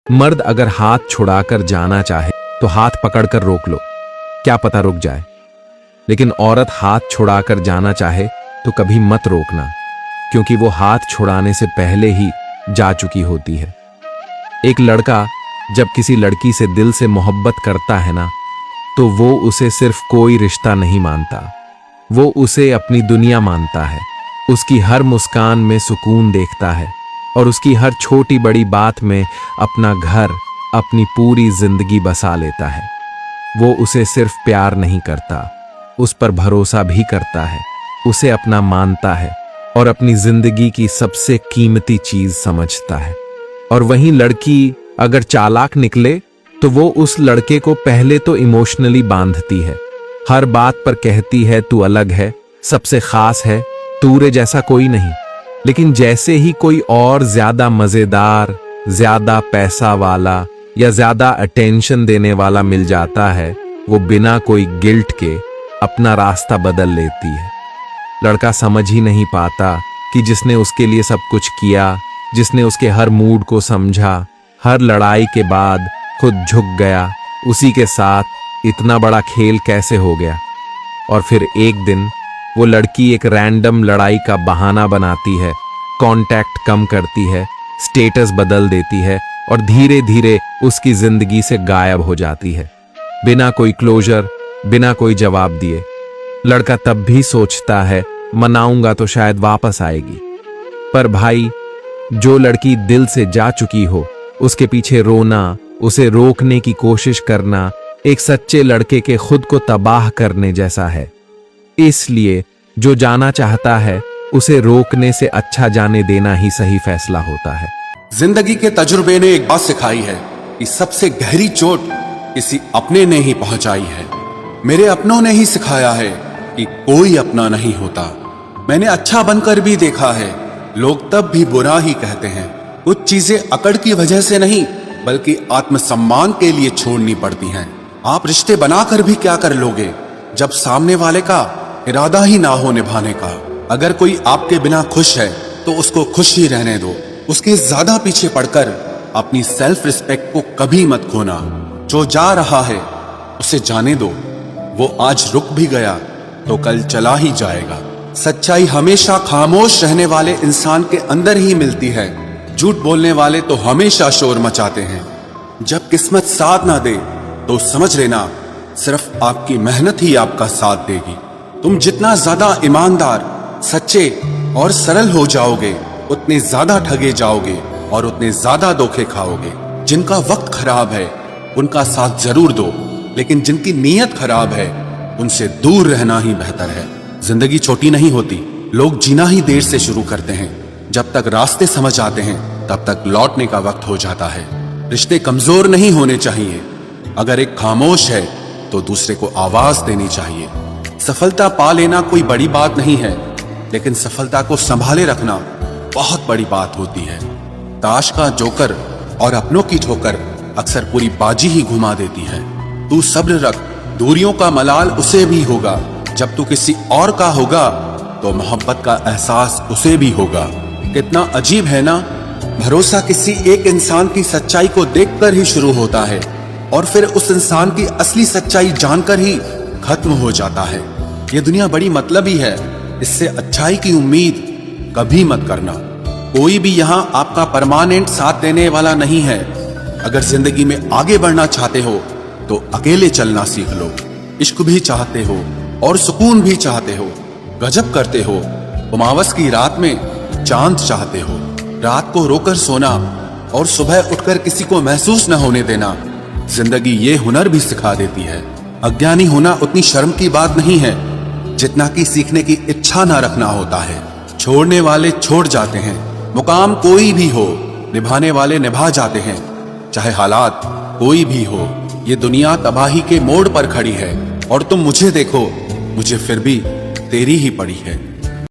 मर्द अगर हाथ छुड़ाकर जाना चाहे तो हाथ पकड़कर रोक लो, क्या पता रुक जाए। लेकिन औरत हाथ छुड़ाकर जाना चाहे तो कभी मत रोकना, क्योंकि वो हाथ छुड़ाने से पहले ही जा चुकी होती है। एक लड़का जब किसी लड़की से दिल से मोहब्बत करता है ना, तो वो उसे सिर्फ कोई रिश्ता नहीं मानता, वो उसे अपनी दुनिया मानता है। उसकी हर मुस्कान में सुकून देखता है और उसकी हर छोटी बड़ी बात में अपना घर, अपनी पूरी जिंदगी बसा लेता है। वो उसे सिर्फ प्यार नहीं करता, उस पर भरोसा भी करता है, उसे अपना मानता है और अपनी जिंदगी की सबसे कीमती चीज समझता है। और वहीं लड़की अगर चालाक निकले तो वो उस लड़के को पहले तो इमोशनली बांधती है, हर बात पर कहती है तू अलग है, सबसे खास है, तूरे जैसा कोई नहीं। लेकिन जैसे ही कोई और ज्यादा मजेदार, ज्यादा पैसा वाला या ज्यादा अटेंशन देने वाला मिल जाता है, वो बिना कोई गिल्ट के अपना रास्ता बदल लेती है। लड़का समझ ही नहीं पाता कि जिसने उसके लिए सब कुछ किया, जिसने उसके हर मूड को समझा, हर लड़ाई के बाद खुद झुक गया, उसी के साथ इतना बड़ा खेल कैसे हो गया। और फिर एक दिन वो लड़की एक रैंडम लड़ाई का बहाना बनाती है, कांटेक्ट कम करती है, स्टेटस बदल देती है और धीरे धीरे उसकी जिंदगी से गायब हो जाती है, बिना कोई क्लोजर, बिना कोई जवाब दिए। लड़का तब भी सोचता है मनाऊंगा तो शायद वापस आएगी। पर भाई, जो लड़की दिल से जा चुकी हो, उसके पीछे रोना, उसे रोकने की कोशिश करना एक सच्चे लड़के के खुद को तबाह करने जैसा है। इसलिए जो जाना चाहता है उसे रोकने से अच्छा जाने देना ही सही फैसला होता है। जिंदगी के तजुर्बे ने एक बात सिखाई है कि सबसे गहरी चोट किसी अपने ने ही पहुंचाई है। मेरे अपनों ने ही सिखाया है कि कोई अपना नहीं होता। मैंने अच्छा बनकर भी देखा है, लोग तब भी बुरा ही कहते हैं। कुछ चीजें अकड़ की वजह से नहीं, बल्कि आत्मसम्मान के लिए छोड़नी पड़ती हैं। आप रिश्ते बनाकर भी क्या कर लोगे जब सामने वाले का इरादा ही ना हो निभाने का। अगर कोई आपके बिना खुश है तो उसको खुश ही रहने दो, उसके ज्यादा पीछे पड़कर अपनी सेल्फ रिस्पेक्ट को कभी मत खोना। जो जा रहा है उसे जाने दो, वो आज रुक भी गया तो कल चला ही जाएगा। सच्चाई हमेशा खामोश रहने वाले इंसान के अंदर ही मिलती है। झूठ बोलने वाले तो हमेशा शोर मचाते हैं। जब किस्मत साथ ना दे तो समझ लेना सिर्फ आपकी मेहनत ही आपका साथ देगी। तुम जितना ज्यादा ईमानदार, सच्चे और सरल हो जाओगे, उतने ज्यादा ठगे जाओगे और उतने ज्यादा धोखे खाओगे। जिनका वक्त खराब है उनका साथ जरूर दो, लेकिन जिनकी नीयत खराब है उनसे दूर रहना ही बेहतर है। जिंदगी छोटी नहीं होती, लोग जीना ही देर से शुरू करते हैं। जब तक रास्ते समझ आते हैं तब तक लौटने का वक्त हो जाता है। रिश्ते कमजोर नहीं होने चाहिए, अगर एक खामोश है तो दूसरे को आवाज देनी चाहिए। सफलता पा लेना कोई बड़ी बात नहीं है, लेकिन सफलता को संभाले रखना बहुत बड़ी बात होती है। ताश का जोकर और अपनों की ठोकर अक्सर पूरी बाजी ही घुमा देती है। तू सब्र रख, दूरियों का मलाल उसे भी होगा। जब तू किसी और का होगा तो मोहब्बत का एहसास उसे भी होगा। कितना अजीब है ना, भरोसा किसी एक इंसान की सच्चाई को देखकर ही शुरू होता है और फिर उस इंसान की असली सच्चाई जानकर ही खत्म हो जाता है। ये दुनिया बड़ी मतलबी है, इससे अच्छाई की उम्मीद कभी मत करना। कोई भी यहाँ आपका परमानेंट साथ देने वाला नहीं है। अगर जिंदगी में आगे बढ़ना चाहते हो तो अकेले चलना सीख लो। इश्क भी चाहते हो और सुकून भी चाहते हो, गजब करते हो। उमावस की रात में चांद चाहते हो, रात को रोकर सोना और सुबह उठकर किसी को महसूस न होने देना। जिंदगी ये हुनर भी सिखा देती है। अज्ञानी होना उतनी शर्म की बात नहीं है जितना कि सीखने की इच्छा ना रखना होता है। छोड़ने वाले छोड़ जाते हैं, मुकाम कोई भी हो, निभाने वाले निभा जाते हैं। चाहे हालात कोई भी हो, ये दुनिया तबाही के मोड़ पर खड़ी है और तुम मुझे देखो, मुझे फिर भी तेरी ही पड़ी है।